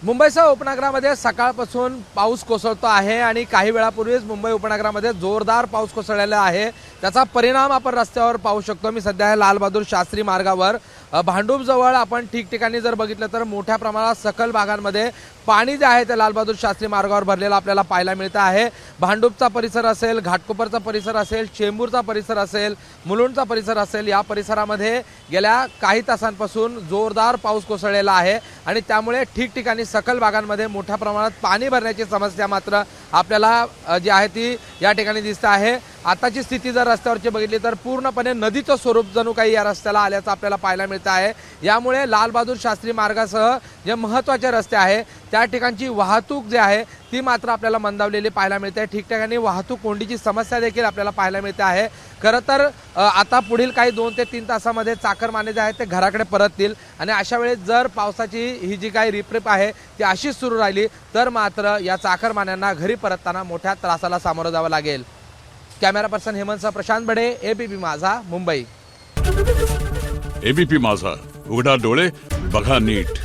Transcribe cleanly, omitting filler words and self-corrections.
मुंबईसह उपनगरामध्ये सकाळपासून पाऊस कोसळतो आहे आणि काही वेळापूर्वीच मुंबई उपनगरामध्ये जोरदार पाऊस कोसळलेला आहे। त्याचा परिणाम आपण रस्त्यावर पाहू शकतो। मी सध्या आहे लाल बहादूर शास्त्री मार्गावर भांडूप जवळ आपण ठिकठिकाणी जर बघितलं तर मोठ्या प्रमाणात सखल भागांमध्ये पाणी जे आहे ते लाल बहादूर शास्त्री मार्गावर भरलेलं आपल्याला पाहायला मिळतं आहे। भांडूपचा परिसर असेल, घाटकोपरचा परिसर असेल, चेंबूरचा परिसर असेल, मुलुंडचा परिसर असेल, या परिसरामध्ये गेल्या काही तासांपासून जोरदार पाऊस कोसळलेला आहे आणि त्यामुळे ठिकठिकाणी सखल भागांमध्ये मोठ्या प्रमाणात पाणी भरण्याची समस्या मात्र आपल्याला जी आहे ती या ठिकाणी दिसत आहे। आताची स्थिती जर रस्त्यावरची बघितली तर पूर्णपणे नदीचं स्वरूप जणू काही या रस्त्याला आल्याचं आपल्याला पाहायला मिळतं आहे। यामुळे लाल बहादूर शास्त्री मार्गासह जे महत्त्वाचे रस्ते आहे त्या ठिकाणची वाहतूक जी आहे ती मात्र आपल्याला मंदावलेली पाहायला मिळते। ठिकठिकाणी वाहतूक कोंडीची समस्या देखील आपल्याला पाहायला मिळते आहे। खरं तर आता पुढील काही 2 ते 3 तासामध्ये चाकरमाने जे आहेत ते घराकडे परततील आणि अशा वेळेस जर पावसाची ही जी काही रिपरिप आहे ती अशीच सुरू राहिली तर मात्र या चाकरमान्यांना घरी परतताना मोठ्या त्रासाला सामोरं जावं लागेल। कॅमेरा पर्सन हेमंतसह प्रशांत बडे, एबीपी माझा, मुंबई। एबीपी माझा, उघडा डोळे बघा नीट।